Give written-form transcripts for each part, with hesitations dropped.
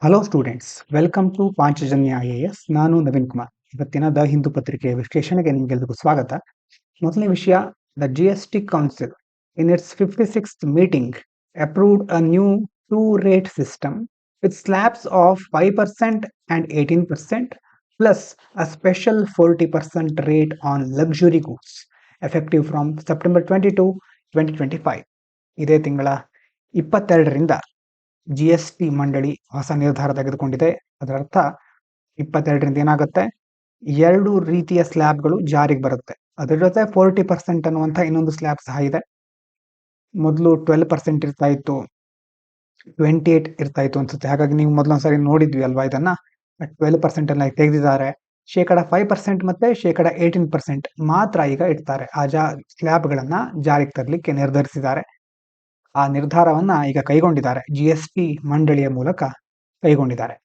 Hello students, welcome to Panchajanya IAS. ನಾನು ನವೀನ್ ಕುಮಾರ್. ಇವತ್ತಿನ the Hindu ಪತ್ರಿಕೆಯ ವಿಶ್ಲೇಷಣೆಗೆ ನಿಮಗೆಲ್ಲರಿಗೂ ಸ್ವಾಗತ. ಮೊದಲನೇ ವಿಷಯ, the GST council in its 56th meeting approved a new two rate system with slabs of 5% and 18% plus a special 40% rate on luxury goods effective from September 22, 2025. ಇದೇ ತಿಂಗಳ 22ರಿಂದ GST ಮಂಡಳಿ ಹೊಸ ನಿರ್ಧಾರ ತೆಗೆದುಕೊಂಡಿದೆ. ಅದರರ್ಥ 22ರಿಂದ ಏನಾಗುತ್ತೆ, 2 ರೀತಿಯ ಸ್ಲ್ಯಾಬ್ಗಳು ಜಾರಿಗೆ ಬರುತ್ತೆ. ಅದರ ಜೊತೆ 40% ಅನ್ನುವಂಥ ಇನ್ನೊಂದು ಸ್ಲ್ಯಾಬ್ ಸಹ ಇದೆ. ಮೊದಲು 12% ಇರ್ತಾ ಇತ್ತು, 28 ಇರ್ತಾ ಇತ್ತು ಅನ್ಸುತ್ತೆ. ಹಾಗಾಗಿ ನೀವು ಮೊದಲೊಂದ್ಸರಿ ನೋಡಿದ್ವಿ ಅಲ್ವಾ ಇದನ್ನ. 12% ಅನ್ನ ತೆಗೆದಿದ್ದಾರೆ. ಶೇಕಡ 5% ಮತ್ತೆ ಶೇಕಡ 18% ಮಾತ್ರ ಈಗ ಇಡ್ತಾರೆ. ಆ ಸ್ಲ್ಯಾಬ್ಗಳನ್ನ ಜಾರಿಗೆ ತರಲಿಕ್ಕೆ ನಿರ್ಧರಿಸಿದ್ದಾರೆ. ಆ ನಿರ್ಧಾರವನ್ನ ಈಗ ಕೈಗೊಂಡಿದ್ದಾರೆ, GST ಮಂಡಳಿಯ ಮೂಲಕ ಕೈಗೊಂಡಿದ್ದಾರೆ.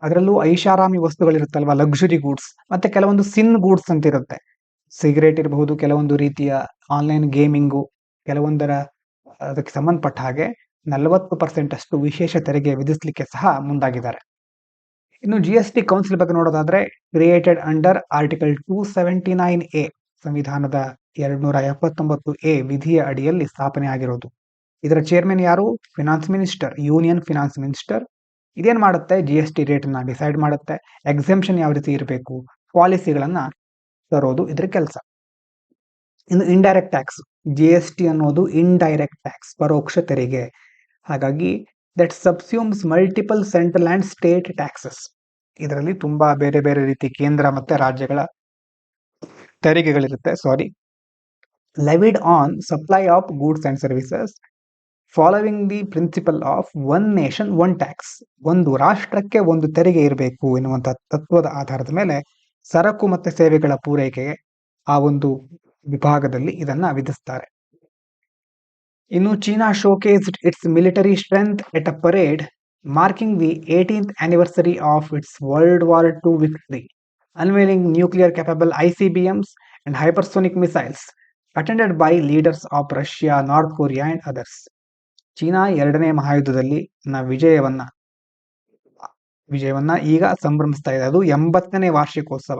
ಅದರಲ್ಲೂ ಐಷಾರಾಮಿ ವಸ್ತುಗಳಿರುತ್ತಲ್ವಾ, ಲಕ್ಸುರಿ ಗೂಡ್ಸ್, ಮತ್ತೆ ಕೆಲವೊಂದು ಸಿನ್ ಗೂಡ್ಸ್ ಅಂತ ಇರುತ್ತೆ. ಸಿಗರೇಟ್ ಇರಬಹುದು, ಕೆಲವೊಂದು ರೀತಿಯ ಆನ್ಲೈನ್ ಗೇಮಿಂಗು, ಕೆಲವೊಂದರ ಅದಕ್ಕೆ ಸಂಬಂಧಪಟ್ಟ ಹಾಗೆ 40% ಅಷ್ಟು ವಿಶೇಷ ತೆರಿಗೆ ವಿಧಿಸಲಿಕ್ಕೆ ಸಹ ಮುಂದಾಗಿದ್ದಾರೆ. ಇನ್ನು GST ಕೌನ್ಸಿಲ್ ಬಗ್ಗೆ ನೋಡೋದಾದ್ರೆ, ಕ್ರಿಯೇಟೆಡ್ ಅಂಡರ್ ಆರ್ಟಿಕಲ್ 279A, ಸಂವಿಧಾನದ 279A ವಿಧಿಯ ಅಡಿಯಲ್ಲಿ ಸ್ಥಾಪನೆ ಆಗಿರೋದು. ಇದರ ಚೇರ್ಮನ್ ಯಾರು? Finance minister, union finance minister. ಇದೇನ್ ಮಾಡುತ್ತೆ, GST ರೇಟ್ ಅನ್ನ ಡಿಸೈಡ್ ಮಾಡುತ್ತೆ. ಎಕ್ಸೆಂಪ್ಷನ್ ಯಾವ ರೀತಿ ಇರಬೇಕು, ಪಾಲಿಸಿಗಳನ್ನ ತರೋದು ಇದ್ರ ಕೆಲಸ. ಇನ್ನು ಇಂಡೈರೆಕ್ಟ್ ಟ್ಯಾಕ್ಸ್, GST ಅನ್ನೋದು ಇಂಡೈರೆಕ್ಟ್ ಟ್ಯಾಕ್ಸ್, ಪರೋಕ್ಷ ತೆರಿಗೆ. ಹಾಗಾಗಿ that subsumes multiple central and state taxes. ಇದರಲ್ಲಿ ತುಂಬಾ ಬೇರೆ ಬೇರೆ ರೀತಿ ಕೇಂದ್ರ ಮತ್ತೆ ರಾಜ್ಯಗಳ ತೆರಿಗೆಗಳಿರುತ್ತೆ. Levied on supply of goods and services following the principle of one nation one tax. ಒಂದು ರಾಷ್ಟ್ರಕ್ಕೆ ಒಂದು ತೆರಿಗೆ ಇರಬೇಕು ಎನ್ನುವಂತ ತತ್ವದ ಆಧಾರದ ಮೇಲೆ ಸರಕು ಮತ್ತೆ ಸೇವೆಗಳ ಪೂರೈಕೆಗೆ ಆ ಒಂದು ವಿಭಾಗದಲ್ಲಿ ಇದನ್ನ ವಿಧಿಸ್ತಾರೆ. ಇನ್ನು China ಶೋಕೇಸ್ಡ್ it's military strength at a parade marking the 18th anniversary of it's World War II victory, unveiling nuclear capable ICBMs and hypersonic missiles, attended by leaders of Russia, North Korea and others. China 2ನೇ ಮಹಾಯುದ್ಧದಲ್ಲಿ ವಿಜಯವನ್ನ ಈಗ ಸಂಭ್ರಮಿಸ್ತಾ ಇದೆ. ಅದು 80ನೇ ವಾರ್ಷಿಕೋತ್ಸವ.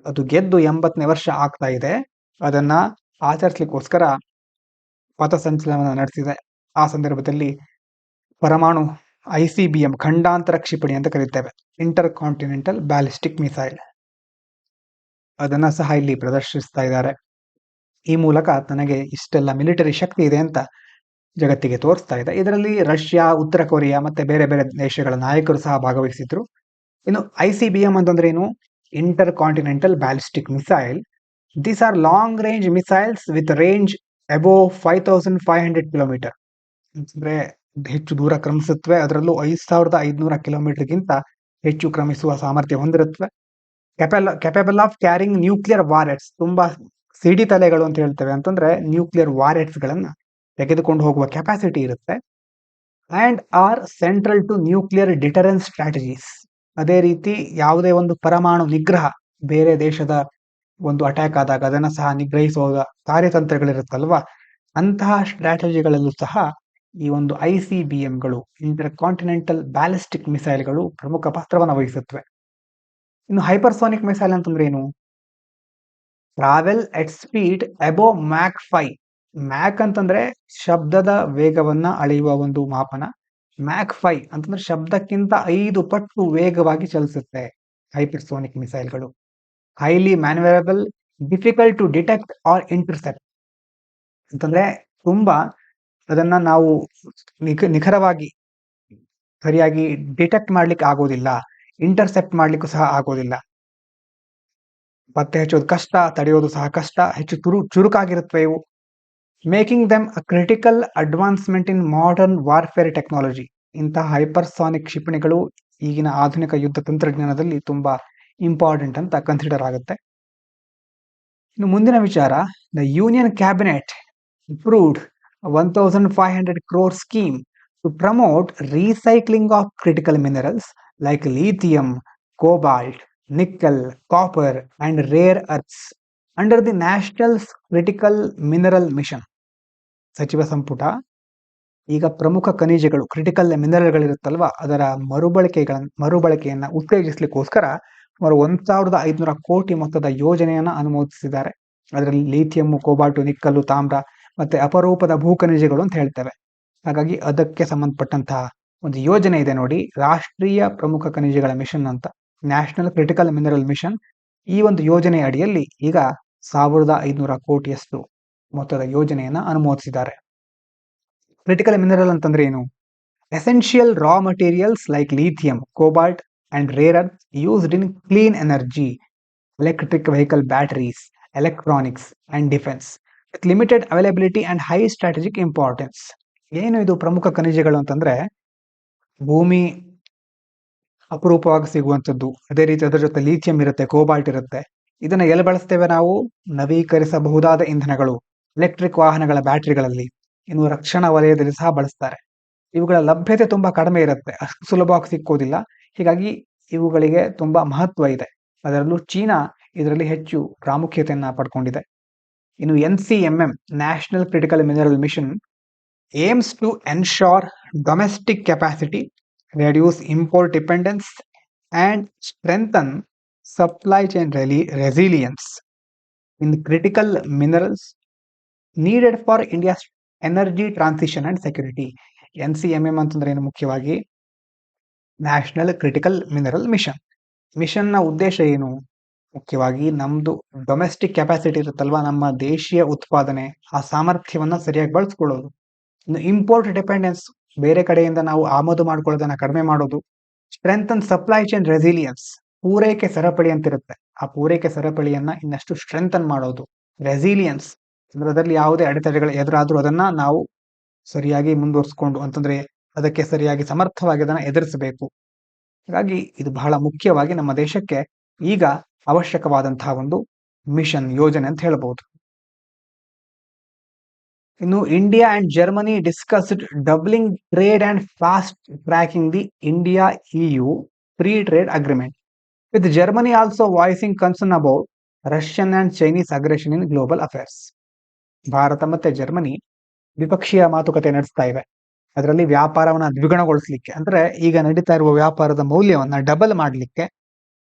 ಅದು ಗೆದ್ದು 80ನೇ ವರ್ಷ ಆಗ್ತಾ ಇದೆ. ಅದನ್ನ ಆಚರಿಸಲಿಕ್ಕೋಸ್ಕರ ಪಥಸಂಚಲನ ನಡೆಸಿದೆ. ಆ ಸಂದರ್ಭದಲ್ಲಿ ಪರಮಾಣು ICBM, ಖಂಡಾಂತರ ಕ್ಷಿಪಣಿ ಅಂತ ಕರೀತೇವೆ, ಇಂಟರ್ ಕಾಂಟಿನೆಂಟಲ್ ಬ್ಯಾಲಿಸ್ಟಿಕ್ ಮಿಸೈಲ್, ಅದನ್ನ ಸಹ ಇಲ್ಲಿ ಪ್ರದರ್ಶಿಸ್ತಾ ಇದ್ದಾರೆ. ಈ ಮೂಲಕ ತನಗೆ ಇಷ್ಟೆಲ್ಲ ಮಿಲಿಟರಿ ಶಕ್ತಿ ಇದೆ ಅಂತ ಜಗತ್ತಿಗೆ ತೋರಿಸ್ತಾ ಇದೆ. ಇದರಲ್ಲಿ ರಷ್ಯಾ, ಉತ್ತರ ಕೊರಿಯಾ ಮತ್ತೆ ಬೇರೆ ಬೇರೆ ದೇಶಗಳ ನಾಯಕರು ಸಹ ಭಾಗವಹಿಸಿದ್ರು. ಇನ್ನು ICBM ಅಂತಂದ್ರೆ ಏನು? Inter continental ballistic missile. These are long range missiles with range above 5500 kilometre. ಅಂದ್ರೆ ಹೆಚ್ಚು ದೂರ ಕ್ರಮಿಸುತ್ತವೆ. ಅದರಲ್ಲೂ 5500 ಕಿಲೋಮೀಟರ್ಗಿಂತ ಹೆಚ್ಚು ಕ್ರಮಿಸುವ ಸಾಮರ್ಥ್ಯ ಹೊಂದಿರುತ್ತವೆ. ಕೆಪಬಲ್ ಆಫ್ ಕ್ಯಾರಿಂಗ್ ನ್ಯೂಕ್ಲಿಯರ್ ವಾರೆಟ್ಸ್, ತುಂಬಾ ಸಿಡಿ ತಲೆಗಳು ಅಂತ ಹೇಳ್ತೇವೆ, ಅಂತಂದ್ರೆ ನ್ಯೂಕ್ಲಿಯರ್ ವಾರೆಟ್ಸ್ ಗಳನ್ನ ತೆಗೆದುಕೊಂಡು ಹೋಗುವ ಕೆಪಾಸಿಟಿ ಇರುತ್ತೆ. And or central to nuclear deterrence strategies. ಅದೇ ರೀತಿ ಯಾವುದೇ ಒಂದು ಪರಮಾಣು ನಿಗ್ರಹ, ಬೇರೆ ದೇಶದ ಒಂದು ಅಟ್ಯಾಕ್ ಆದಾಗ ಅದನ್ನ ಸಹ ನಿಗ್ರಹಿಸುವ ಕಾರ್ಯತಂತ್ರಗಳಿರುತ್ತಲ್ವಾ, ಅಂತಹ ಸ್ಟ್ರಾಟಜಿಗಳಲ್ಲೂ ಸಹ ಈ ಒಂದು ICBMಗಳು, ಇಂಟರ್ ಕಾಂಟಿನೆಂಟಲ್ ಬ್ಯಾಲಿಸ್ಟಿಕ್ ಮಿಸೈಲ್ಗಳು ಪ್ರಮುಖ ಪಾತ್ರವನ್ನು ವಹಿಸುತ್ತವೆ. ಇನ್ನು ಹೈಪರ್ಸೋನಿಕ್ ಮಿಸೈಲ್ ಅಂತಂದ್ರೆ ಏನು? ಟ್ರಾವೆಲ್ ಎಟ್ ಸ್ಪೀಡ್ ಅಬೋವ್ ಮ್ಯಾಕ್ 5. ಮ್ಯಾಕ್ ಅಂತಂದ್ರೆ ಶಬ್ದದ ವೇಗವನ್ನ ಅಳೆಯುವ ಒಂದು ಮಾಪನ. ಮ್ಯಾಕ್ 5 ಅಂತಂದ್ರೆ ಶಬ್ದಕ್ಕಿಂತ 5 ಪಟ್ಟು ವೇಗವಾಗಿ ಚಲಿಸುತ್ತೆ ಹೈಪರ್ಸೋನಿಕ್ ಮಿಸೈಲ್ಗಳು. Highly manoeuvrable, difficult to detect or intercept. ಅಂತಂದ್ರೆ ತುಂಬಾ ಅದನ್ನ ನಾವು ನಿಖರವಾಗಿ ಸರಿಯಾಗಿ ಡಿಟೆಕ್ಟ್ ಮಾಡ್ಲಿಕ್ಕೆ ಆಗೋದಿಲ್ಲ, ಇಂಟರ್ಸೆಪ್ಟ್ ಮಾಡ್ಲಿಕ್ಕೂ ಸಹ ಆಗೋದಿಲ್ಲ. ಪತ್ತೆ ಹಚ್ಚೋದು ಕಷ್ಟ, ತಡೆಯೋದು ಸಹ ಕಷ್ಟ, ಹೆಚ್ಚು ಚುರುಕಾಗಿರುತ್ತವೆ ಇವು. Making them a critical advancement in modern warfare technology. ಇಂತಹ ಹೈಪರ್ಸಾನಿಕ್ ಕ್ಷಿಪಣಿಗಳು ಈಗಿನ ಆಧುನಿಕ ಯುದ್ಧ ತಂತ್ರಜ್ಞಾನದಲ್ಲಿ ತುಂಬಾ ಇಂಪಾರ್ಟೆಂಟ್ ಅಂತ ಕನ್ಸಿಡರ್ ಆಗುತ್ತೆ. ಇನ್ನು ಮುಂದಿನ ವಿಚಾರ, the union cabinet approved 1500 crore scheme to promote recycling of critical minerals like lithium, cobalt, nickel, copper and rare earths under the National Critical Mineral Mission. ಸಚಿವ ಸಂಪುಟ ಈಗ ಪ್ರಮುಖ ಖನಿಜಗಳು ಕ್ರಿಟಿಕಲ್ ಮಿನರಲ್ಗಳಿರುತ್ತಲ್ವಾ ಅದರ ಮರುಬಳಕೆಯನ್ನ ಉತ್ತೇಜಿಸಲಿಕ್ಕೋಸ್ಕರ ಸುಮಾರು 1,500 ಕೋಟಿ ಮೊತ್ತದ ಯೋಜನೆಯನ್ನ ಅನುಮೋದಿಸಿದ್ದಾರೆ. ಅದರಲ್ಲಿ ಲಿಥಿಯಂ, ಕೋಬಾಲ್ಟು, ನಿಕ್ಕಲು, ತಾಮ್ರ ಮತ್ತೆ ಅಪರೂಪದ ಭೂಖನಿಜಗಳು ಅಂತ ಹೇಳ್ತೇವೆ. ಹಾಗಾಗಿ ಅದಕ್ಕೆ ಸಂಬಂಧಪಟ್ಟಂತಹ ಒಂದು ಯೋಜನೆ ಇದೆ ನೋಡಿ, ರಾಷ್ಟ್ರೀಯ ಪ್ರಮುಖ ಖನಿಜಗಳ ಮಿಷನ್ ಅಂತ, ನ್ಯಾಷನಲ್ ಕ್ರಿಟಿಕಲ್ ಮಿನರಲ್ ಮಿಷನ್. ಈ ಒಂದು ಯೋಜನೆಯ ಅಡಿಯಲ್ಲಿ ಈಗ 1,500 ಕೋಟಿಯಷ್ಟು ಮೊತ್ತದ ಯೋಜನೆಯನ್ನ ಅನುಮೋದಿಸಿದ್ದಾರೆ. ಕ್ರಿಟಿಕಲ್ ಮಿನರಲ್ ಅಂತಂದ್ರೆ ಏನು? Essential raw materials like lithium, cobalt and rare earth used in clean energy, electric vehicle batteries, electronics and defence with limited availability and high strategic importance. ಏನು ಇದು ಪ್ರಮುಖ ಖನಿಜಗಳು ಅಂತಂದ್ರೆ, ಭೂಮಿ ಅಪರೂಪವಾಗಿ ಸಿಗುವಂಥದ್ದು, ಅದೇ ರೀತಿ ಅದರ ಜೊತೆ ಲಿಥಿಯಂ ಇರುತ್ತೆ, ಕೋಬಾಲ್ಟ್ ಇರುತ್ತೆ. ಇದನ್ನ ಎಲ್ಲಿ ಬಳಸ್ತೇವೆ ನಾವು? ನವೀಕರಿಸಬಹುದಾದ ಇಂಧನಗಳು, ಎಲೆಕ್ಟ್ರಿಕ್ ವಾಹನಗಳ ಬ್ಯಾಟರಿಗಳಲ್ಲಿ, ಇನ್ನು ರಕ್ಷಣಾ ವಲಯದಲ್ಲಿ ಸಹ ಬಳಸ್ತಾರೆ. ಇವುಗಳ ಲಭ್ಯತೆ ತುಂಬಾ ಕಡಿಮೆ ಇರುತ್ತೆ, ಅಷ್ಟು ಸುಲಭವಾಗಿ ಸಿಕ್ಕೋದಿಲ್ಲ. ಹೀಗಾಗಿ ಇವುಗಳಿಗೆ ತುಂಬಾ ಮಹತ್ವ ಇದೆ. ಅದರಲ್ಲೂ ಚೀನಾ ಇದರಲ್ಲಿ ಹೆಚ್ಚು ಪ್ರಾಮುಖ್ಯತೆಯನ್ನ ಪಡ್ಕೊಂಡಿದೆ. ಇನ್ನು NCMM, national critical mineral mission, aims to ensure domestic capacity, reduce import dependence, and strengthen supply chain resilience in critical minerals needed for India's energy transition and security. NCMM ಅಂತಂದ್ರೆ ಏನು? ಮುಖ್ಯವಾಗಿ ನ್ಯಾಷನಲ್ ಕ್ರಿಟಿಕಲ್ ಮಿನರಲ್ ಮಿಷನ್. ಮಿಷನ್ನ ಉದ್ದೇಶ ಏನು? ಮುಖ್ಯವಾಗಿ ನಮ್ದು domestic capacity ಇರುತ್ತಲ್ವಾ, ನಮ್ಮ ದೇಶೀಯ ಉತ್ಪಾದನೆ, ಆ ಸಾಮರ್ಥ್ಯವನ್ನ ಸರಿಯಾಗಿ ಬಳಸ್ಕೊಳ್ಳೋದು. ಇನ್ನು ಇಂಪೋರ್ಟ್ ಡಿಪೆಂಡೆನ್ಸ್, ಬೇರೆ ಕಡೆಯಿಂದ ನಾವು ಆಮದು ಮಾಡ್ಕೊಳ್ಳೋದನ್ನ ಕಡಿಮೆ ಮಾಡೋದು. ಸ್ಟ್ರೆಂಥನ್ ಸಪ್ಲೈ ಚೈನ್ ರೆಸಿಲಿಯನ್ಸ್, ಪೂರೈಕೆ ಸರಪಳಿ ಅಂತಿರುತ್ತೆ, ಆ ಪೂರೈಕೆ ಸರಪಳಿಯನ್ನ ಇನ್ನಷ್ಟು ಸ್ಟ್ರೆಂಥನ್ ಮಾಡೋದು. ರೆಸಿಲಿಯನ್ಸ್ ಅಂದ್ರೆ ಅದರಲ್ಲಿ ಯಾವುದೇ ಅಡೆತಡೆಗಳು ಎದುರಾದ್ರೂ ಅದನ್ನ ನಾವು ಸರಿಯಾಗಿ ಮುಂದುವರಿಸಿಕೊಂಡು, ಅಂತಂದ್ರೆ ಅದಕ್ಕೆ ಸರಿಯಾಗಿ ಸಮರ್ಥವಾಗಿ ಅದನ್ನ ಎದುರಿಸಬೇಕು. ಹಾಗಾಗಿ ಇದು ಬಹಳ ಮುಖ್ಯವಾಗಿ ನಮ್ಮ ದೇಶಕ್ಕೆ ಈಗ ಅವಶ್ಯಕವಾದಂತಹ ಒಂದು ಮಿಷನ್, ಯೋಜನೆ ಅಂತ ಹೇಳ್ಬಹುದು. ಇನ್ನು India and Germany discussed doubling trade and fast tracking the India EU free trade agreement, with Germany also voicing concern about Russian and Chinese aggression in global affairs. Bharat ಮತ್ತೆ ಜರ್ಮನಿ ದ್ವಿಪಕ್ಷೀಯ ಮಾತುಕತೆ ನಡೆಸ್ತಾ ಇವೆ. ಅದರಲ್ಲಿ ವ್ಯಾಪಾರವನ್ನ ದ್ವಿಗುಣಗೊಳಿಸಲಿಕ್ಕೆ, ಅಂದ್ರೆ ಈಗ ನಡೀತಾ ಇರುವ ವ್ಯಾಪಾರದ ಮೌಲ್ಯವನ್ನ ಡಬಲ್ ಮಾಡಲಿಕ್ಕೆ,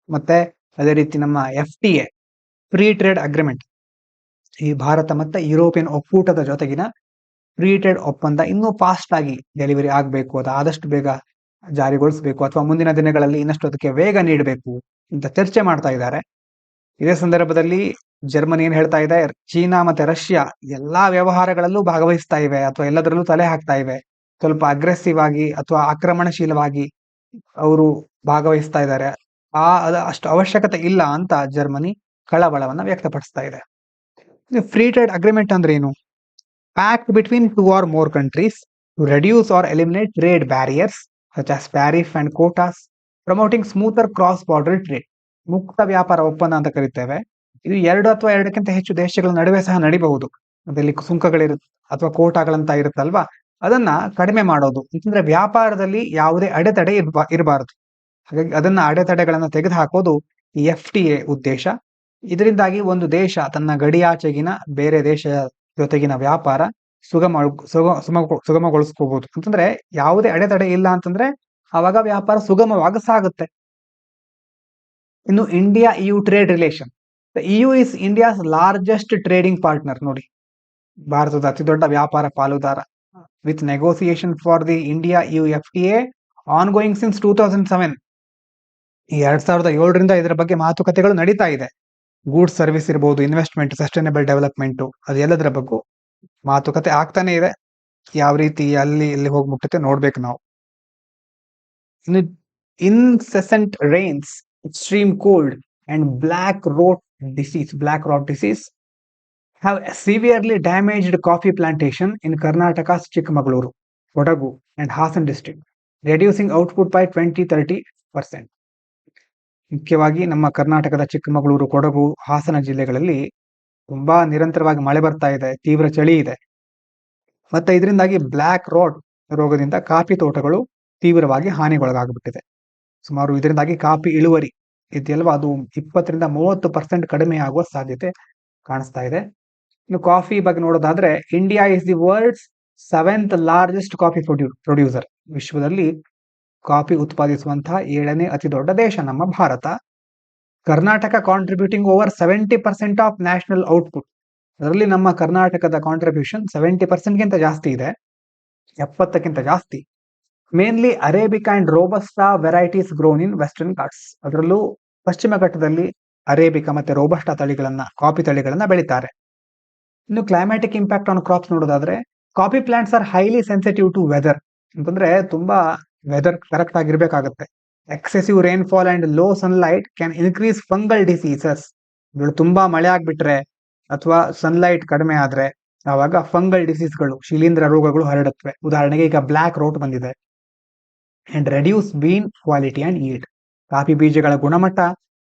ಮತ್ತೆ ಅದೇ ರೀತಿ ನಮ್ಮ FTA ಫ್ರೀ ಟ್ರೇಡ್ ಅಗ್ರಿಮೆಂಟ್, ಈ ಭಾರತ ಮತ್ತೆ ಯುರೋಪಿಯನ್ ಒಕ್ಕೂಟದ ಜೊತೆಗಿನ ಫ್ರೀ ಟ್ರೇಡ್ ಒಪ್ಪಂದ ಇನ್ನೂ ಫಾಸ್ಟ್ ಆಗಿ ಡೆಲಿವರಿ ಆಗಬೇಕು, ಅದು ಆದಷ್ಟು ಬೇಗ ಜಾರಿಗೊಳಿಸಬೇಕು, ಅಥವಾ ಮುಂದಿನ ದಿನಗಳಲ್ಲಿ ಇನ್ನಷ್ಟು ಅದಕ್ಕೆ ವೇಗ ನೀಡಬೇಕು ಅಂತ ಚರ್ಚೆ ಮಾಡ್ತಾ ಇದ್ದಾರೆ. ಇದೇ ಸಂದರ್ಭದಲ್ಲಿ ಜರ್ಮನಿ ಏನ್ ಹೇಳ್ತಾ ಇದೆ? ಚೀನಾ ಮತ್ತೆ ರಷ್ಯಾ ಎಲ್ಲಾ ವ್ಯವಹಾರಗಳಲ್ಲೂ ಭಾಗವಹಿಸ್ತಾ ಇವೆ, ಅಥವಾ ಎಲ್ಲದರಲ್ಲೂ ತಲೆ ಹಾಕ್ತಾ ಇವೆ, ಸ್ವಲ್ಪ ಅಗ್ರೆಸಿವ್ ಆಗಿ ಅಥವಾ ಆಕ್ರಮಣಶೀಲವಾಗಿ ಅವರು ಭಾಗವಹಿಸ್ತಾ ಇದ್ದಾರೆ. ಅಷ್ಟು ಅವಶ್ಯಕತೆ ಇಲ್ಲ ಅಂತ ಜರ್ಮನಿ ಕಳವಳವನ್ನ ವ್ಯಕ್ತಪಡಿಸ್ತಾ ಇದೆ. ಫ್ರೀ ಟ್ರೇಡ್ ಅಗ್ರಿಮೆಂಟ್ ಅಂದ್ರೆ ಏನು? Pact between 2 or more countries to reduce or eliminate trade barriers such as tariff and quotas, promoting smoother cross-border trade. ಮುಕ್ತ ವ್ಯಾಪಾರ ಒಪ್ಪಂದ ಅಂತ ಕರಿತೇವೆ. ಇದು 2 ಅಥವಾ 2ಕ್ಕಿಂತ ಹೆಚ್ಚು ದೇಶಗಳ ನಡುವೆ ಸಹ ನಡಿಬಹುದು. ಅದರಲ್ಲಿ ಅಥವಾ ಕೋಟಾಗಳಂತ ಇರುತ್ತಲ್ವಾ, ಅದನ್ನ ಕಡಿಮೆ ಮಾಡೋದು, ಅಂತಂದ್ರೆ ವ್ಯಾಪಾರದಲ್ಲಿ ಯಾವುದೇ ಅಡೆತಡೆ ಇರಬಾರದು. ಹಾಗಾಗಿ ಅದನ್ನ ಅಡೆತಡೆಗಳನ್ನ ತೆಗೆದುಹಾಕೋದು ಈ FTA ಉದ್ದೇಶ. ಇದರಿಂದಾಗಿ ಒಂದು ದೇಶ ತನ್ನ ಗಡಿಯಾಚೆಗಿನ ಬೇರೆ ದೇಶ ಜೊತೆಗಿನ ವ್ಯಾಪಾರ ಸುಗಮಗೊಳಿಸ್ಕೋಬಹುದು. ಅಂತಂದ್ರೆ ಯಾವುದೇ ಅಡೆತಡೆ ಇಲ್ಲ ಅಂತಂದ್ರೆ ಆವಾಗ ವ್ಯಾಪಾರ ಸುಗಮವಾಗಿ ಸಾಗುತ್ತೆ. ಇನ್ನು India EU trade relation. EU is India's largest trading partner. ನೋಡಿ, ಭಾರತದ ಅತಿ ದೊಡ್ಡ ವ್ಯಾಪಾರ ಪಾಲುದಾರ. With negotiation for the India EU FTA ongoing since 2007. 2007ರಿಂದ ಇದರ ಬಗ್ಗೆ ಮಾತುಕತೆಗಳು ನಡೀತಾ ಇದೆ. ಗೂಡ್ಸ್ ಸರ್ವಿಸ್ ಇರಬಹುದು, ಇನ್ವೆಸ್ಟ್ಮೆಂಟ್, ಸಸ್ಟೈನಬಲ್ ಡೆವಲಪ್ಮೆಂಟ್, ಅದೆಲ್ಲದರ ಬಗ್ಗೆ ಮಾತುಕತೆ ಆಗ್ತಾನೆ ಇದೆ. ಯಾವ ರೀತಿ ಅಲ್ಲಿ ಹೋಗಿ ಮುಟ್ಟುತ್ತೆ ನೋಡ್ಬೇಕು ನಾವು. ಇನ್ನು incessant rains, extreme cold and black rot disease have severely damaged coffee plantation in Karnataka's Chikmagaluru, Kodagu and Hassan district, reducing output by 20-30%. ಮುಖ್ಯವಾಗಿ ನಮ್ಮ ಕರ್ನಾಟಕದ ಚಿಕ್ಕಮಗಳೂರು, ಕೊಡಗು, ಹಾಸನ ಜಿಲ್ಲೆಗಳಲ್ಲಿ ತುಂಬಾ ನಿರಂತರವಾಗಿ ಮಳೆ ಬರ್ತಾ ಇದೆ, ತೀವ್ರ ಚಳಿ ಇದೆ. ಮತ್ತೆ ಇದರಿಂದಾಗಿ ಬ್ಲಾಕ್ ರೋಟ್ ರೋಗದಿಂದ ಕಾಫಿ ತೋಟಗಳು ತೀವ್ರವಾಗಿ ಹಾನಿಗೊಳಗಾಗ್ಬಿಟ್ಟಿದೆ. ಸುಮಾರು ಇದರಿಂದಾಗಿ ಕಾಫಿ ಇಳುವರಿ ಇದೆಯಲ್ವಾ, ಅದು 20-30% ಕಡಿಮೆ ಆಗುವ ಸಾಧ್ಯತೆ ಕಾಣಿಸ್ತಾ ಇದೆ. ಇನ್ನು ಕಾಫಿ ಬಗ್ಗೆ ನೋಡೋದಾದ್ರೆ, India is the world's 7th largest coffee producer. ವಿಶ್ವದಲ್ಲಿ ಕಾಫಿ ಉತ್ಪಾದಿಸುವಂತಹ 7ನೇ ಅತಿ ದೊಡ್ಡ ದೇಶ ನಮ್ಮ Bharat. Karnataka contributing over 70% of national output. ಅದರಲ್ಲಿ ನಮ್ಮ ಕರ್ನಾಟಕದ ಕಾಂಟ್ರಿಬ್ಯೂಷನ್ 70%ಗಿಂತ ಜಾಸ್ತಿ ಇದೆ, 70ಕ್ಕಿಂತ ಜಾಸ್ತಿ. Mainly arabica and robusta varieties grown in Western Ghats. ಅದರಲ್ಲೂ ಪಶ್ಚಿಮ ಘಟ್ಟದಲ್ಲಿ ಅರೇಬಿಕಾ ಮತ್ತೆ ರೋಬಸ್ಟಾ ತಳಿಗಳನ್ನ, ಕಾಫಿ ತಳಿಗಳನ್ನ ಬೆಳೀತಾರೆ. ಇನ್ನು ಕ್ಲೈಮ್ಯಾಟಿಕ್ ಇಂಪ್ಯಾಕ್ಟ್ ಆನ್ ಕ್ರಾಪ್ಸ್ ನೋಡೋದಾದ್ರೆ, coffee plants are highly sensitive to weather. ಅಂತಂದ್ರೆ ತುಂಬಾ ವೆದರ್ ಕರೆಕ್ಟ್ ಆಗಿರ್ಬೇಕಾಗತ್ತೆ. Excessive rainfall and low sunlight can increase fungal diseases. ತುಂಬಾ ಮಳೆ ಆಗ್ಬಿಟ್ರೆ ಅಥವಾ ಸನ್ಲೈಟ್ ಕಡಿಮೆ ಆದ್ರೆ ಆವಾಗ ಫಂಗಲ್ ಡಿಸೀಸ್ಗಳು, ಶಿಲೀಂಧ್ರ ರೋಗಗಳು ಹರಡುತ್ತವೆ. ಉದಾಹರಣೆಗೆ ಈಗ ಬ್ಲ್ಯಾಕ್ ರೋಟ್ ಬಂದಿದೆ. And reduce bean quality and yield. Coffee ಬೀಜಗಳ ಗುಣಮಟ್ಟ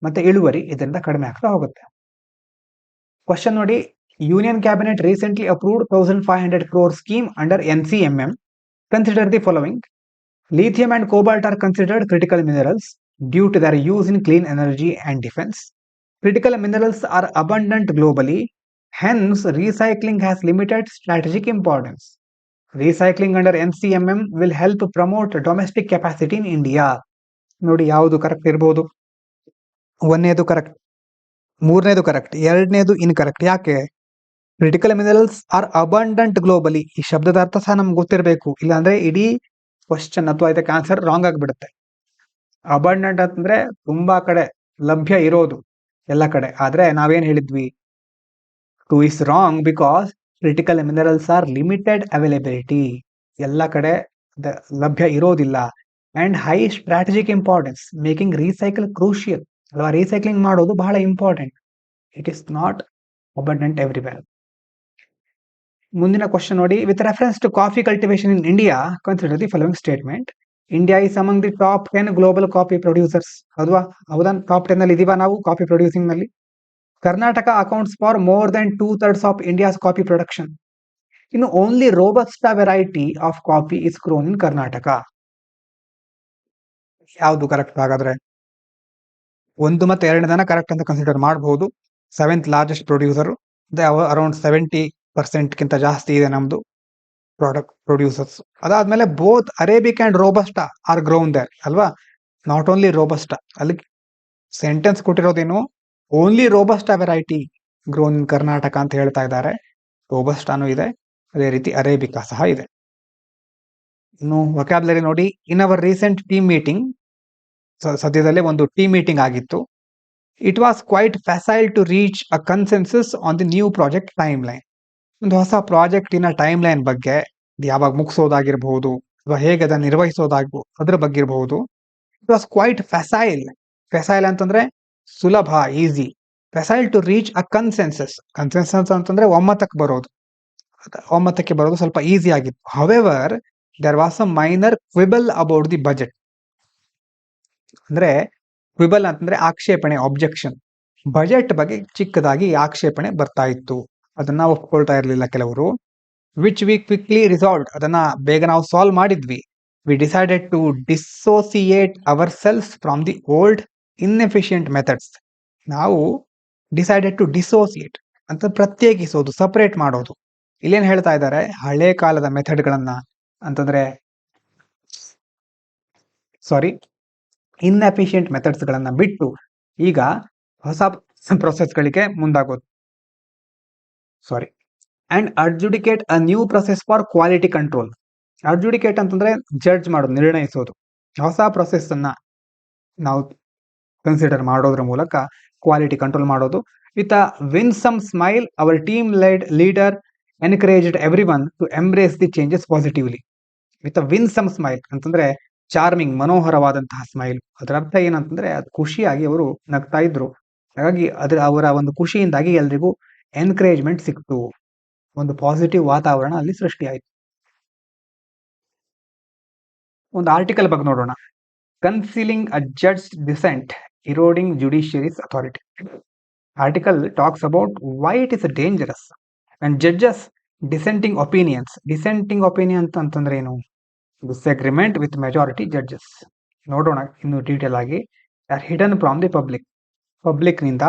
ಮತ್ತೆ ಇಳುವರಿ ಇದರಿಂದ ಕಡಿಮೆ ಆಗ್ತಾ ಹೋಗುತ್ತೆ. ಕ್ವಶನ್ ನೋಡಿ, union cabinet recently approved 1500 crore scheme under NCMM. Consider the following. Lithium and cobalt are considered critical minerals due to their use in clean energy and defense. Critical minerals are abundant globally, hence recycling has limited strategic importance. Recycling under NCMM will help promote domestic capacity in India. ನೋಡಿ ಯಾವುದು correct ಇರಬಹುದು. ಒಂದನೇದು correct, ಮೂರನೇದು correct, ಎರಡನೇದು incorrect. ಯಾಕೆ? Critical minerals R abundant globally. ಈ ಶಬ್ದದ ಅರ್ಥ ಸಹ ನಮ್ಗೆ ಗೊತ್ತಿರಬೇಕು, ಇಲ್ಲಾಂದ್ರೆ ಇಡೀ ಕ್ವಶನ್ ಅಥವಾ ಇದಕ್ಕೆ ಆನ್ಸರ್ ರಾಂಗ್ ಆಗಿಬಿಡುತ್ತೆ. ಅಬಂಡೆಂಟ್ ಅಂತಂದ್ರೆ ತುಂಬಾ ಕಡೆ ಲಭ್ಯ ಇರೋದು, ಎಲ್ಲ ಕಡೆ. ಆದ್ರೆ ನಾವೇನ್ ಹೇಳಿದ್ವಿ? Two is wrong because critical minerals are limited availability. ಎಲ್ಲ ಕಡೆ ಲಭ್ಯ ಇರೋದಿಲ್ಲ. And high strategic importance, making recycle crucial. ಅಲ್ವಾ, ರೀಸೈಕ್ಲಿಂಗ್ ಮಾಡೋದು ಬಹಳ important. It is not abundant everywhere. ಮುಂದಿನ ಕ್ವಶನ್ ನೋಡಿ, with reference to coffee cultivation in India, consider the following statement. India is among the top 10 global coffee producers. ಹೌದಾ? Top 10 ಅಲ್ಲಿ ಇದೀವ ನಾವು coffee producing ನಲ್ಲಿ. Karnataka accounts for more than 2/3 of India's coffee production. ಇನ್ನು only robusta variety of coffee is grown in Karnataka. ಯಾವುದು correct ಹಾಗಾದ್ರೆ? 1 ಮತ್ತು 2 correct ಅಂತ ಕನ್ಸಿಡರ್ ಮಾಡಬಹುದು. 7th ಲಾರ್ಜೆಸ್ಟ್ ಪ್ರೊಡ್ಯೂಸರ್, ಅರೌಂಡ್ 70%ಗಿಂತ ಜಾಸ್ತಿ ಇದೆ ನಮ್ದು ಪ್ರಾಡಕ್ಟ್ ಪ್ರೊಡ್ಯೂಸರ್ಸ್. ಅದಾದ್ಮೇಲೆ both Arabic and robusta are grown there ಅಲ್ವಾ, ನಾಟ್ ಓನ್ಲಿ ರೋಬಸ್ಟಾ. ಅಲ್ಲಿ ಸೆಂಟೆನ್ಸ್ ಕೊಟ್ಟಿರೋದೇನು, only robusta variety grown in Karnataka ಅಂತ ಹೇಳ್ತಾ ಇದ್ದಾರೆ. ರೋಬಸ್ಟಾನು ಇದೆ, ಅದೇ ರೀತಿ ಅರೇಬಿಕಾ ಸಹ ಇದೆ. ಇನ್ನು ವೊಕ್ಯಾಬ್ಲರಿ ನೋಡಿ, in our recent team meeting, ಸದ್ಯದಲ್ಲೇ ಒಂದು ಟೀಮ್ ಮೀಟಿಂಗ್ ಆಗಿತ್ತು. It was quite facile to reach a consensus on the new project time line. ಒಂದು ಹೊಸ ಪ್ರಾಜೆಕ್ಟಿನ ಟೈಮ್ ಲೈನ್ ಬಗ್ಗೆ, ಯಾವಾಗ ಮುಗಿಸೋದಾಗಿರ್ಬಹುದು ಅಥವಾ ಹೇಗೆ ಅದನ್ನು ನಿರ್ವಹಿಸೋದಾಗ್ಬೋದು ಅದ್ರ ಬಗ್ಗೆ ಇರಬಹುದು. It was quite facile. Facile ಅಂತಂದ್ರೆ ಸುಲಭ, easy. Facile to reach a consensus. Consensus ಅಂತಂದ್ರೆ ಒಮ್ಮತಕ್ಕೆ ಬರೋದು ಸ್ವಲ್ಪ ಈಸಿ ಆಗಿತ್ತು. However there was a minor quibble about the budget. ಅಂದ್ರೆ ಕ್ವಿಬಲ್ ಅಂತಂದ್ರೆ ಆಕ್ಷೇಪಣೆ, ಆಬ್ಜೆಕ್ಷನ್. ಬಜೆಟ್ ಬಗ್ಗೆ ಚಿಕ್ಕದಾಗಿ ಆಕ್ಷೇಪಣೆ ಬರ್ತಾ ಇತ್ತು, ಅದನ್ನ ಒಪ್ಕೊಳ್ತಾ ಇರಲಿಲ್ಲ ಕೆಲವರು. Which we quickly resolved. ಅದನ್ನ ಬೇಗ ನಾವು ಸಾಲ್ವ್ ಮಾಡಿದ್ವಿ. We decided to dissociate our cells from the old inefficient methods. ನಾವು ಡಿಸೈಡೆಡ್ ಟು ಡಿಸೋಸಿಯೇಟ್ ಅಂತ ಪ್ರತ್ಯೇಕಿಸೋದು, ಸಪರೇಟ್ ಮಾಡೋದು. ಇಲ್ಲೇನ್ ಹೇಳ್ತಾ ಇದ್ದಾರೆ? ಹಳೆ ಕಾಲದ ಮೆಥಡ್ಗಳನ್ನ ಅಂತಂದ್ರೆ ಇನ್ಎಫಿಷಿಯಂಟ್ ಮೆಥಡ್ಸ್ ಗಳನ್ನ ಬಿಟ್ಟು ಈಗ ಹೊಸ ಪ್ರೊಸೆಸ್ಗಳಿಗೆ ಮುಂದಾಗೋದು. And adjudicate a new process for quality control. Adjudicate ಅಂತಂದ್ರೆ ಜಡ್ಜ್ ಮಾಡೋದು, ನಿರ್ಣಯಿಸೋದು. ಹೊಸ ಪ್ರೊಸೆಸ್ ಅನ್ನ ನಾವು ಕನ್ಸಿಡರ್ ಮಾಡೋದ್ರ ಮೂಲಕ ಕ್ವಾಲಿಟಿ ಕಂಟ್ರೋಲ್ ಮಾಡೋದು. With a winsome smile our team leader encouraged everyone to embrace the changes positively. With a winsome smile ಅಂತಂದ್ರೆ charming, ಮನೋಹರವಾದಂತಹ ಸ್ಮೈಲ್. ಅದರ ಅರ್ಥ ಏನಂತಂದ್ರೆ ಅದು ಖುಷಿಯಾಗಿ ಅವರು ನಗ್ತಾ ಇದ್ರು. ಹಾಗಾಗಿ ಅವರ ಒಂದು ಖುಷಿಯಿಂದಾಗಿ ಎಲ್ರಿಗೂ ಎನ್ಕರೇಜ್ಮೆಂಟ್ ಸಿಕ್ತು, ಒಂದು ಪಾಸಿಟಿವ್ ವಾತಾವರಣ ಅಲ್ಲಿ ಸೃಷ್ಟಿಯಾಯಿತು. ಒಂದು ಆರ್ಟಿಕಲ್ ಬಗ್ಗೆ ನೋಡೋಣ. Concealing a judge dissent, eroding judiciary's authority. Article talks about why it is dangerous and judges dissenting opinions. Dissenting opinion ಅಂತಂದ್ರೆ ಏನು? Disagreement with majority judges. ನೋಡೋಣ ಇನ್ನು ಡೀಟೇಲ್ ಆಗಿ. Are hidden from the public ನಿಂದ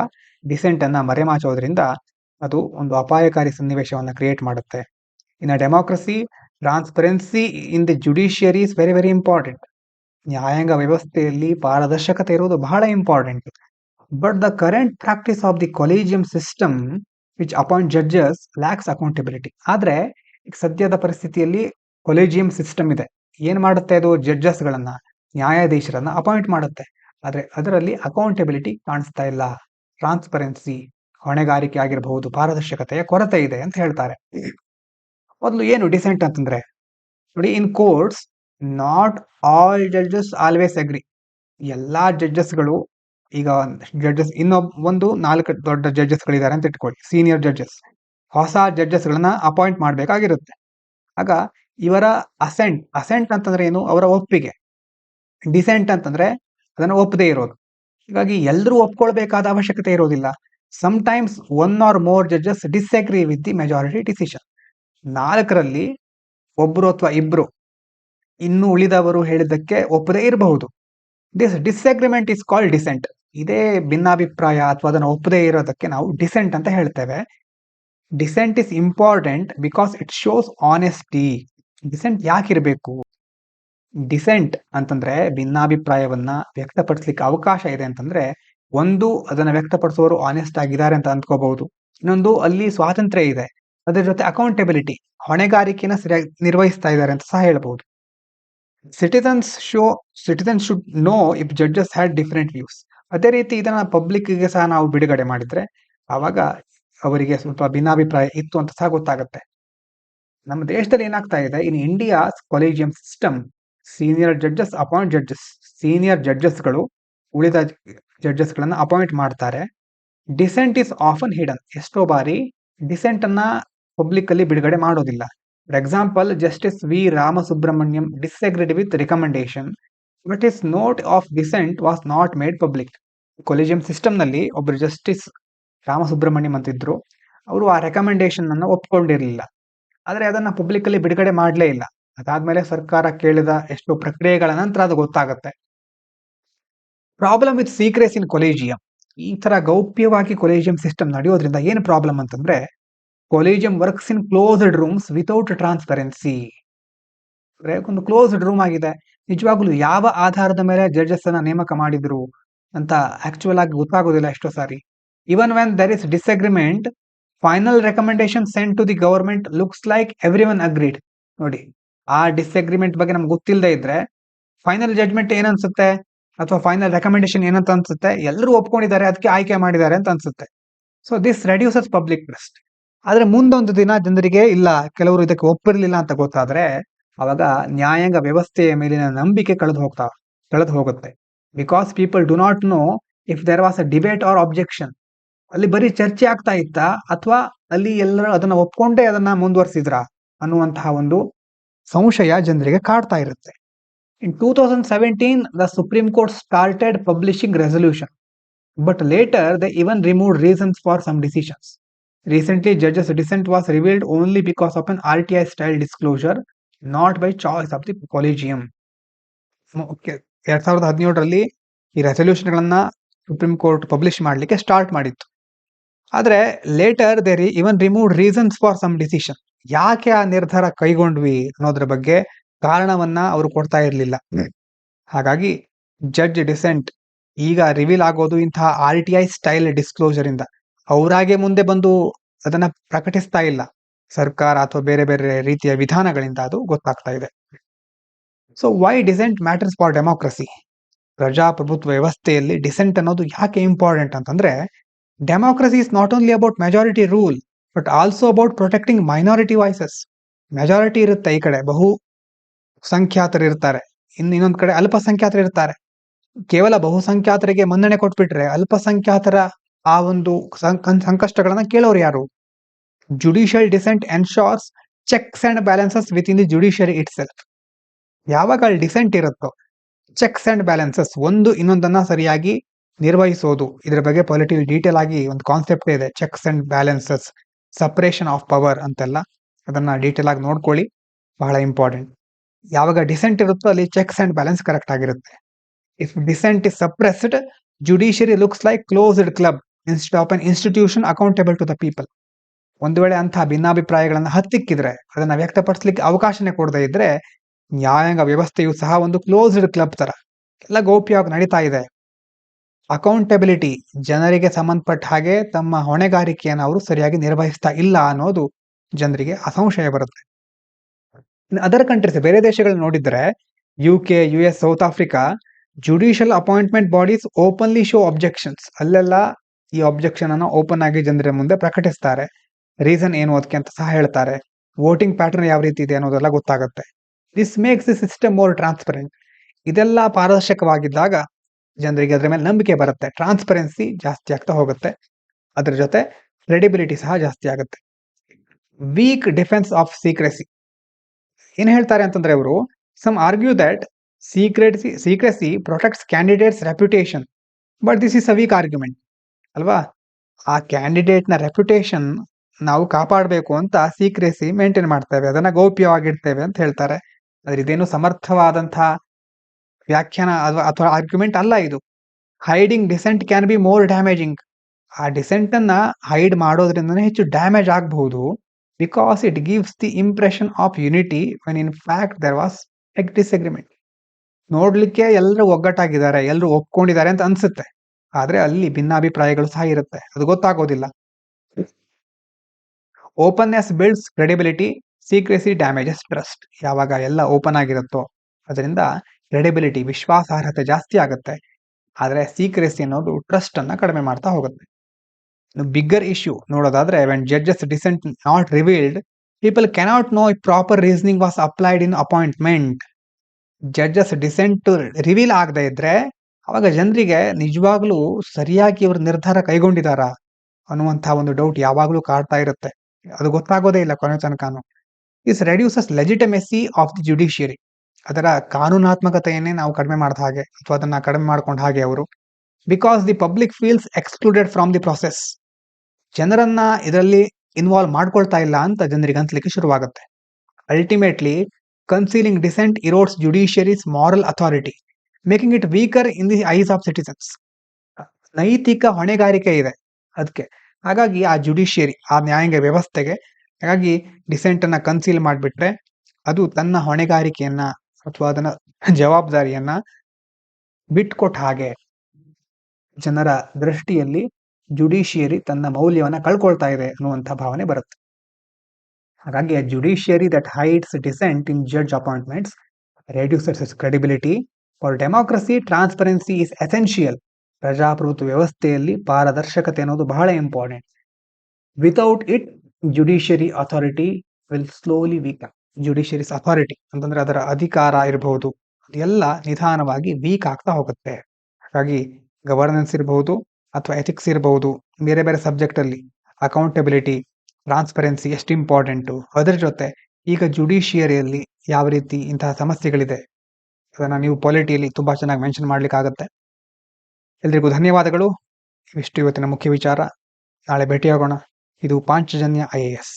dissent ಅನ್ನ ಮರೆಮಾಚೋದ್ರಿಂದ ಅದು ಒಂದು ಅಪಾಯಕಾರಿ ಸನ್ನಿವೇಶವನ್ನ ಕ್ರಿಯೇಟ್ ಮಾಡುತ್ತೆ. In a democracy transparency in the judiciary is very very important. ನ್ಯಾಯಾಂಗ ವ್ಯವಸ್ಥೆಯಲ್ಲಿ ಪಾರದರ್ಶಕತೆ ಇರುವುದು ಬಹಳ important. But the current practice of the collegium system which appoint judges lakhs accountability. ಆದ್ರೆ ಈಗ ಸದ್ಯದ ಪರಿಸ್ಥಿತಿಯಲ್ಲಿ ಕೊಲಿಜಿಯಂ ಸಿಸ್ಟಮ್ ಇದೆ. ಏನ್ ಮಾಡುತ್ತೆ ಅದು? ಜಡ್ಜಸ್ಗಳನ್ನ, ನ್ಯಾಯಾಧೀಶರನ್ನ ಅಪಾಯಿಂಟ್ ಮಾಡುತ್ತೆ. ಆದ್ರೆ ಅದರಲ್ಲಿ ಅಕೌಂಟಬಿಲಿಟಿ ಕಾಣಿಸ್ತಾ ಇಲ್ಲ. ಟ್ರಾನ್ಸ್ಪರೆನ್ಸಿ, ಹೊಣೆಗಾರಿಕೆ ಆಗಿರಬಹುದು, ಪಾರದರ್ಶಕತೆಯ ಕೊರತೆ ಇದೆ ಅಂತ ಹೇಳ್ತಾರೆ. ಮೊದಲು ಏನು ಡಿಸೆಂಟ್ ಅಂತಂದ್ರೆ, ನೋಡಿ, in courts not all judges always agree. ಎಲ್ಲಾ ಜಡ್ಜಸ್ಗಳು, ಈಗ ಜಡ್ಜಸ್ ಒಂದು 4 ದೊಡ್ಡ ಜಡ್ಜಸ್ಗಳಿದ್ದಾರೆ ಅಂತ ಇಟ್ಕೊಳ್ಳಿ, ಸೀನಿಯರ್ ಜಡ್ಜಸ್. ಹೊಸ ಜಡ್ಜಸ್ಗಳನ್ನ ಅಪಾಯಿಂಟ್ ಮಾಡಬೇಕಾಗಿರುತ್ತೆ. ಆಗ ಇವರ ಅಸೆಂಟ್ ಅಂತಂದ್ರೆ ಏನು? ಅವರ ಒಪ್ಪಿಗೆ. ಡಿಸೆಂಟ್ ಅಂತಂದ್ರೆ ಅದನ್ನು ಒಪ್ಪದೇ ಇರೋದು. ಹೀಗಾಗಿ ಎಲ್ಲರೂ ಒಪ್ಕೊಳ್ಬೇಕಾದ ಅವಶ್ಯಕತೆ ಇರೋದಿಲ್ಲ. Sometimes 1 or more judges disagree with the majority decision. 4ರಲ್ಲಿ ಒಬ್ರು ಅಥವಾ ಇಬ್ರು ಇನ್ನು ಉಳಿದವರು ಹೇಳಿದ್ದಕ್ಕೆ ಒಪ್ಪದೇ ಇರಬಹುದು. This disagreement is called dissent. ಇದೇ ಭಿನ್ನಾಭಿಪ್ರಾಯ ಅಥವಾ ಅದನ್ನು ಒಪ್ಪದೇ ಇರೋದಕ್ಕೆ ನಾವು ಡಿಸೆಂಟ್ ಅಂತ ಹೇಳ್ತೇವೆ. Dissent is important because it shows honesty. Dissent ಯಾಕಿರಬೇಕು? ಡಿಸೆಂಟ್ ಅಂತಂದ್ರೆ ಭಿನ್ನಾಭಿಪ್ರಾಯವನ್ನ ವ್ಯಕ್ತಪಡಿಸ್ಲಿಕ್ಕೆ ಅವಕಾಶ ಇದೆ ಅಂತಂದ್ರೆ, ಒಂದು, ಅದನ್ನ ವ್ಯಕ್ತಪಡಿಸುವವರು ಆನೆಸ್ಟ್ ಆಗಿದ್ದಾರೆ ಅಂತ ಅಂದ್ಕೋಬಹುದು. ಇನ್ನೊಂದು, ಅಲ್ಲಿ ಸ್ವಾತಂತ್ರ್ಯ ಇದೆ. ಅದ್ರ ಜೊತೆ ಅಕೌಂಟಬಿಲಿಟಿ, ಹೊಣೆಗಾರಿಕೆನ ಸರಿಯಾಗಿ ನಿರ್ವಹಿಸ್ತಾ ಇದ್ದಾರೆ ಅಂತ ಸಹ ಹೇಳಬಹುದು. Citizens should know if judges had different views. ಅದೇ ರೀತಿ ಇದನ್ನ ಪಬ್ಲಿಕ್ಗೆ ಸಹ ನಾವು ಬಿಡುಗಡೆ ಮಾಡಿದ್ರೆ ಆವಾಗ ಅವರಿಗೆ ಸ್ವಲ್ಪ ಭಿನ್ನಾಭಿಪ್ರಾಯ ಇತ್ತು ಅಂತ ಸಹ ಗೊತ್ತಾಗುತ್ತೆ. ನಮ್ಮ ದೇಶದಲ್ಲಿ ಏನಾಗ್ತಾ ಇದೆ, in India collegium system, senior judges appoint judges. Senior ಜಡ್ಜಸ್ಗಳು ಉಳಿದ ಜಡ್ಜಸ್ಗಳನ್ನ ಅಪಾಯಿಂಟ್ ಮಾಡ್ತಾರೆ. Dissent is often hidden. ಎಷ್ಟೋ ಬಾರಿ ಡಿಸೆಂಟ್ ಅನ್ನ ಪಬ್ಲಿಕ್ ಅಲ್ಲಿ ಬಿಡುಗಡೆ ಮಾಡೋದಿಲ್ಲ. For example, justice V Ramasubramanian disagreed with recommendation but his note of dissent was not made public. Collegium system ನಲ್ಲಿ ಒಬ್ಬರು ಜಸ್ಟಿಸ್ ರಾಮಸುಬ್ರಹ್ಮಣ್ಯಂ ಅಂತಿದ್ರು. ಅವರು ಆ ರೆಕಮೆಂಡೇಶನ್ ಅನ್ನ ಒಪ್ಕೊಂಡಿರಲಿಲ್ಲ. ಆದ್ರೆ ಅದನ್ನ ಪಬ್ಲಿಕ್ ಅಲ್ಲಿ ಬಿಡುಗಡೆ ಮಾಡಲೇ ಇಲ್ಲ. ಅದಾದ್ಮೇಲೆ ಸರ್ಕಾರ ಕೇಳಿದ ಎಷ್ಟೋ ಪ್ರಕ್ರಿಯೆಗಳ ನಂತರ ಅದು ಗೊತ್ತಾಗುತ್ತೆ. Problem with secrecy in collegium. ಈ ತರ ಗೌಪ್ಯವಾಗಿ ಕೊಲಿಜಿಯಂ ಸಿಸ್ಟಮ್ ನಡೆಯೋದ್ರಿಂದ ಏನು ಪ್ರಾಬ್ಲಮ್ ಅಂತಂದ್ರೆ, collegium works in closed rooms without transparency. ಒಂದು ಕ್ಲೋಸ್ಡ್ ರೂಮ್ ಆಗಿದೆ, ನಿಜವಾಗ್ಲೂ ಯಾವ ಆಧಾರದ ಮೇಲೆ ಜಡ್ಜಸ್ ಅನ್ನ ನೇಮಕ ಮಾಡಿದ್ರು ಅಂತ ಆಕ್ಚುಯಲ್ ಆಗಿ ಗೊತ್ತಾಗೋದಿಲ್ಲ ಎಷ್ಟೋ ಸಾರಿ. Even when there is disagreement, final recommendation sent to the government looks like everyone agreed. ನೋಡಿ, ಆ ಡಿಸ್ಅಗ್ರಿಮೆಂಟ್ ಬಗ್ಗೆ ನಮ್ಗೆ ಗೊತ್ತಿಲ್ಲದೆ ಇದ್ರೆ ಫೈನಲ್ ಜಡ್ಜ್ಮೆಂಟ್ ಏನನ್ಸುತ್ತೆ ಅಥವಾ ಫೈನಲ್ ರೆಕಮೆಂಡೇಶನ್ ಏನಂತ ಅನ್ಸುತ್ತೆ, ಎಲ್ಲರೂ ಒಪ್ಕೊಂಡಿದ್ದಾರೆ, ಅದಕ್ಕೆ ಆಯ್ಕೆ ಮಾಡಿದ್ದಾರೆ ಅಂತ ಅನ್ಸುತ್ತೆ. So this reduces public trust. ಆದ್ರೆ ಮುಂದೊಂದು ದಿನ ಜನರಿಗೆ ಇಲ್ಲ, ಕೆಲವರು ಇದಕ್ಕೆ ಒಪ್ಪಿರ್ಲಿಲ್ಲ ಅಂತ ಗೊತ್ತಾದ್ರೆ ಅವಾಗ ನ್ಯಾಯಾಂಗ ವ್ಯವಸ್ಥೆಯ ಮೇಲಿನ ನಂಬಿಕೆ ಕಳೆದು ಹೋಗುತ್ತೆ. Because people do not know if there was a debate or objection. ಅಲ್ಲಿ ಬರೀ ಚರ್ಚೆ ಆಗ್ತಾ ಇತ್ತಾ ಅಥವಾ ಅಲ್ಲಿ ಎಲ್ಲರೂ ಅದನ್ನ ಒಪ್ಕೊಂಡೇ ಅದನ್ನ ಮುಂದುವರಿಸಿದ್ರ ಅನ್ನುವಂತಹ ಒಂದು ಸಂಶಯ ಜನರಿಗೆ ಕಾಡ್ತಾ ಇರುತ್ತೆ. In 2017, the Supreme Court started publishing resolution, but later they even removed reasons for some decisions. Recently, judges' dissent was revealed only because of an RTI-style disclosure, not by choice of the collegium. 2017ರಲ್ಲಿ ಈ ರೆಸಲ್ಯೂಷನ್ಗಳನ್ನ supreme court publish ಮಾಡಲಿಕ್ಕೆ start ಮಾಡಿತ್ತು. ಆದ್ರೆ later they even removed reasons for some decision. ಯಾಕೆ ಆ ನಿರ್ಧಾರ ಕೈಗೊಂಡ್ವಿ ಅನ್ನೋದ್ರ ಬಗ್ಗೆ ಕಾರಣವನ್ನ ಅವರು ಕೊಡ್ತಾ ಇರಲಿಲ್ಲ. ಹಾಗಾಗಿ ಜಡ್ಜ್ ಡಿಸೆಂಟ್ ಈಗ ರಿವೀಲ್ ಆಗೋದು ಇಂತಹ RTI ಸ್ಟೈಲ್ ಡಿಸ್ಕ್ಲೋಜರ್ ಇಂದ. ಅವರಾಗೆ ಮುಂದೆ ಬಂದು ಅದನ್ನ ಪ್ರಕಟಿಸ್ತಾ ಇಲ್ಲ, ಸರ್ಕಾರ ಅಥವಾ ಬೇರೆ ಬೇರೆ ರೀತಿಯ ವಿಧಾನಗಳಿಂದ ಅದು ಗೊತ್ತಾಗ್ತಾ ಇದೆ. So why dissent matters for democracy? ಪ್ರಜಾಪ್ರಭುತ್ವ ವ್ಯವಸ್ಥೆಯಲ್ಲಿ ಡಿಸೆಂಟ್ ಅನ್ನೋದು ಯಾಕೆ ಇಂಪಾರ್ಟೆಂಟ್ ಅಂತಂದ್ರೆ, democracy is not only about majority rule but also about protecting minority voices. Majority ಇರುತ್ತೆ ಈ ಕಡೆ, ಬಹು ಸಂಖ್ಯಾತರು ಇರ್ತಾರೆ, ಇನ್ನೊಂದ್ ಕಡೆ ಅಲ್ಪಸಂಖ್ಯಾತರು ಇರ್ತಾರೆ. ಕೇವಲ ಬಹುಸಂಖ್ಯಾತರಿಗೆ ಮನ್ನಣೆ ಕೊಟ್ಬಿಟ್ರೆ ಅಲ್ಪಸಂಖ್ಯಾತರ ಆ ಒಂದು ಸಂಕಷ್ಟಗಳನ್ನ ಕೇಳೋರು ಯಾರು? Judicial dissent ensures checks and balances within the judiciary itself. ಯಾವಾಗ ಅಲ್ಲಿ ಡಿಸೆಂಟ್ ಇರುತ್ತೋ, ಚೆಕ್ಸ್ ಅಂಡ್ ಬ್ಯಾಲೆನ್ಸಸ್, ಒಂದು ಇನ್ನೊಂದನ್ನ ಸರಿಯಾಗಿ ನಿರ್ವಹಿಸೋದು. ಇದರ ಬಗ್ಗೆ ಪೊಲಿಟಿಕಲ್ ಡೀಟೇಲ್ ಆಗಿ ಒಂದು ಕಾನ್ಸೆಪ್ಟ್ ಇದೆ, cheques and balances, separation of power ಅಂತೆಲ್ಲ. ಅದನ್ನ ಡೀಟೇಲ್ ಆಗಿ ನೋಡ್ಕೊಳ್ಳಿ, ಬಹಳ ಇಂಪಾರ್ಟೆಂಟ್. ಯಾವಾಗ ಡಿಸೆಂಟ್ ಇರುತ್ತೋ ಅಲ್ಲಿ ಚೆಕ್ಸ್ ಅಂಡ್ ಬ್ಯಾಲೆನ್ಸ್ ಕರೆಕ್ಟ್ ಆಗಿರುತ್ತೆ. If dissent is suppressed, judiciary looks like closed club instead of an institution accountable to the people. ಒಂದು ವೇಳೆ ಅಂತಹ ಭಿನ್ನಾಭಿಪ್ರಾಯಗಳನ್ನ ಹತ್ತಿಕ್ಕಿದ್ರೆ ಅದನ್ನ ವ್ಯಕ್ತಪಡಿಸ್ಲಿಕ್ಕೆ ಅವಕಾಶನೇ ಕೊಡದೇ ಇದ್ರೆ ನ್ಯಾಯಾಂಗ ವ್ಯವಸ್ಥೆಯು ಸಹ ಒಂದು ಕ್ಲೋಸ್ಡ್ ಕ್ಲಬ್ ತರ ಎಲ್ಲ ಗೌಪ್ಯವಾಗಿ ನಡೀತಾ ಇದೆ. ಅಕೌಂಟಬಿಲಿಟಿ, ಜನರಿಗೆ ಸಂಬಂಧಪಟ್ಟ ಹಾಗೆ ತಮ್ಮ ಹೊಣೆಗಾರಿಕೆಯನ್ನು ಅವರು ಸರಿಯಾಗಿ ನಿರ್ವಹಿಸ್ತಾ ಇಲ್ಲ ಅನ್ನೋದು ಜನರಿಗೆ ಅಸಂಶಯ ಬರುತ್ತೆ. ಅದರ್ ಕಂಟ್ರೀಸ್, ಬೇರೆ ದೇಶಗಳನ್ನ ನೋಡಿದ್ರೆ UK, US, south Africa, judicial appointment bodies openly show objections. ಅಲ್ಲೆಲ್ಲ ಈ ಅಬ್ಜೆಕ್ಷನ್ ಅನ್ನು ಓಪನ್ ಆಗಿ ಜನರ ಮುಂದೆ ಪ್ರಕಟಿಸ್ತಾರೆ. ರೀಸನ್ ಏನು ಅದಕ್ಕೆ ಅಂತ ಸಹ ಹೇಳ್ತಾರೆ. ವೋಟಿಂಗ್ ಪ್ಯಾಟರ್ನ್ ಯಾವ ರೀತಿ ಇದೆ ಅನ್ನೋದೆಲ್ಲ ಗೊತ್ತಾಗುತ್ತೆ. This makes the system more transparent. ಇದೆಲ್ಲ ಪಾರದರ್ಶಕವಾಗಿದ್ದಾಗ ಜನರಿಗೆ ಅದರ ಮೇಲೆ ನಂಬಿಕೆ ಬರುತ್ತೆ, ಟ್ರಾನ್ಸ್ಪರೆನ್ಸಿ ಜಾಸ್ತಿ ಆಗ್ತಾ ಹೋಗುತ್ತೆ, ಅದ್ರ ಜೊತೆ ಕ್ರೆಡಿಬಿಲಿಟಿ ಸಹ ಜಾಸ್ತಿ ಆಗುತ್ತೆ. Weak defence of secrecy. ಏನ್ ಹೇಳ್ತಾರೆ ಅಂತಂದ್ರೆ ಅವರು, some argue that secrecy protects candidates reputation, but this is a weak argument ಅಲ್ವಾ. ಆ ಕ್ಯಾಂಡಿಡೇಟ್ ನ ರೆಪ್ಯುಟೇಷನ್ ನಾವು ಕಾಪಾಡಬೇಕು ಅಂತ ಸೀಕ್ರೆಸಿ ಮೇಂಟೈನ್ ಮಾಡ್ತೇವೆ, ಅದನ್ನ ಗೌಪ್ಯವಾಗಿಡ್ತೇವೆ ಅಂತ ಹೇಳ್ತಾರೆ. ಆದ್ರೆ ಇದೇನು ಸಮರ್ಥವಾದಂತಹ ವ್ಯಾಖ್ಯಾನ ಅಥವಾ ಆರ್ಗ್ಯುಮೆಂಟ್ ಅಲ್ಲ ಇದು. Hiding dissent can be more damaging. ಆ ಡಿಸೆಂಟ್ ಅನ್ನ ಹೈಡ್ ಮಾಡೋದ್ರಿಂದನೇ ಹೆಚ್ಚು ಡ್ಯಾಮೇಜ್ ಆಗಬಹುದು, because it gives the impression of unity when in fact there was a disagreement. ನೋಡ್ಲಿಕ್ಕೆ ಎಲ್ಲರೂ ಒಗ್ಗಟ್ಟಾಗಿದ್ದಾರೆ, ಎಲ್ಲರೂ ಒಪ್ಕೊಂಡಿದ್ದಾರೆ ಅಂತ ಅನ್ಸುತ್ತೆ, ಆದ್ರೆ ಅಲ್ಲಿ ಭಿನ್ನಾಭಿಪ್ರಾಯಗಳು ಸಹ ಇರುತ್ತೆ, ಅದು ಗೊತ್ತಾಗೋದಿಲ್ಲ. Openness builds credibility, secrecy damages trust. ಯಾವಾಗ ಎಲ್ಲ ಓಪನ್ ಆಗಿರುತ್ತೋ ಅದರಿಂದ ಕ್ರೆಡಿಬಿಲಿಟಿ, ವಿಶ್ವಾಸಾರ್ಹತೆ ಜಾಸ್ತಿ ಆಗುತ್ತೆ, ಆದ್ರೆ ಸೀಕ್ರೆಸಿ ಅನ್ನೋದು ಟ್ರಸ್ಟ್ ಅನ್ನ ಕಡಿಮೆ ಮಾಡ್ತಾ ಹೋಗುತ್ತೆ. ಬಿಗ್ಗರ್ ಇಶ್ಯೂ ನೋಡೋದಾದ್ರೆ, when judges dissent not revealed, people cannot know if proper reasoning was applied in appointment. Judges dissent reveal ಆಗದೆ ಇದ್ರೆ ಅವಾಗ ಜನರಿಗೆ ನಿಜವಾಗ್ಲೂ ಸರಿಯಾಗಿ ಇವ್ರ ನಿರ್ಧಾರ ಕೈಗೊಂಡಿದಾರಾ ಅನ್ನುವಂತಹ ಒಂದು ಡೌಟ್ ಯಾವಾಗ್ಲೂ ಕಾಡ್ತಾ ಇರುತ್ತೆ, ಅದು ಗೊತ್ತಾಗೋದೇ ಇಲ್ಲ ಕೊನೆ ತನಕನೂ. This reduces legitimacy of the judiciary. ಅದರ ಕಾನೂನಾತ್ಮಕತೆಯನ್ನೇ ನಾವು ಕಡಿಮೆ ಮಾಡಿದ ಹಾಗೆ, ಅಥವಾ ಅದನ್ನ ಕಡಿಮೆ ಮಾಡ್ಕೊಂಡ ಹಾಗೆ ಅವರು. Because the public feels excluded from the process. ಜನರನ್ನ ಇದರಲ್ಲಿ ಇನ್ವಾಲ್ವ್ ಮಾಡ್ಕೊಳ್ತಾ ಇಲ್ಲ ಅಂತ ಜನರಿಗೆ ಅನ್ಸ್ಲಿಕ್ಕೆ ಶುರುವಾಗುತ್ತೆ. Ultimately concealing dissent erodes judiciary's moral authority, making it weaker in the eyes of citizens. ನೈತಿಕ ಹೊಣೆಗಾರಿಕೆ ಇದೆ ಅದಕ್ಕೆ, ಹಾಗಾಗಿ ಆ ಜುಡಿಷಿಯರಿ, ಆ ನ್ಯಾಯಾಂಗ ವ್ಯವಸ್ಥೆಗೆ ಹಾಗಾಗಿ ಡಿಸೆಂಟ್ ಅನ್ನ ಕನ್ಸೀಲ್ ಮಾಡಿಬಿಟ್ರೆ ಅದು ತನ್ನ ಹೊಣೆಗಾರಿಕೆಯನ್ನ ಅಥವಾ ಅದನ್ನ ಜವಾಬ್ದಾರಿಯನ್ನ ಬಿಟ್ಕೊಟ್ಟ ಹಾಗೆ. ಜನರ ದೃಷ್ಟಿಯಲ್ಲಿ ಜುಡಿಷಿಯರಿ ತನ್ನ ಮೌಲ್ಯವನ್ನ ಕಳ್ಕೊಳ್ತಾ ಇದೆ ಅನ್ನುವಂಥ ಭಾವನೆ ಬರುತ್ತೆ. ಹಾಗಾಗಿ a judiciary that hides dissent in judge appointments reduces its credibility. For democracy, transparency is essential. ಪ್ರಜಾಪ್ರಭುತ್ವ ವ್ಯವಸ್ಥೆಯಲ್ಲಿ ಪಾರದರ್ಶಕತೆ ಅನ್ನೋದು ಬಹಳ important. Without it judiciary authority will slowly weak. Judiciary's authority ಅಂತಂದ್ರೆ ಅದರ ಅಧಿಕಾರ ಇರಬಹುದು, ಅದೆಲ್ಲ ನಿಧಾನವಾಗಿ ವೀಕ್ ಆಗ್ತಾ ಹೋಗುತ್ತೆ. ಹಾಗಾಗಿ ಗವರ್ನೆನ್ಸ್ ಇರಬಹುದು ಅಥವಾ ಎಥಿಕ್ಸ್ ಇರಬಹುದು, ಬೇರೆ ಬೇರೆ ಸಬ್ಜೆಕ್ಟ್ ಅಲ್ಲಿ ಅಕೌಂಟಬಿಲಿಟಿ, ಟ್ರಾನ್ಸ್ಪರೆನ್ಸಿ ಎಷ್ಟು ಇಂಪಾರ್ಟೆಂಟು. ಅದರ ಜೊತೆ ಈಗ ಜುಡಿಷಿಯರಿಯಲ್ಲಿ ಯಾವ ರೀತಿ ಇಂತಹ ಸಮಸ್ಯೆಗಳಿದೆ ಅದನ್ನ ನೀವು ಪಾಲಿಟಿಯಲ್ಲಿ ತುಂಬಾ ಚೆನ್ನಾಗಿ ಮೆನ್ಷನ್ ಮಾಡ್ಲಿಕ್ಕಾಗತ್ತೆ. ಎಲ್ರಿಗೂ ಧನ್ಯವಾದಗಳು. ಇಷ್ಟು ಇವತ್ತಿನ ಮುಖ್ಯ ವಿಚಾರ. ನಾಳೆ ಭೇಟಿಯಾಗೋಣ. ಇದು ಪಾಂಚಜನ್ಯ IAS.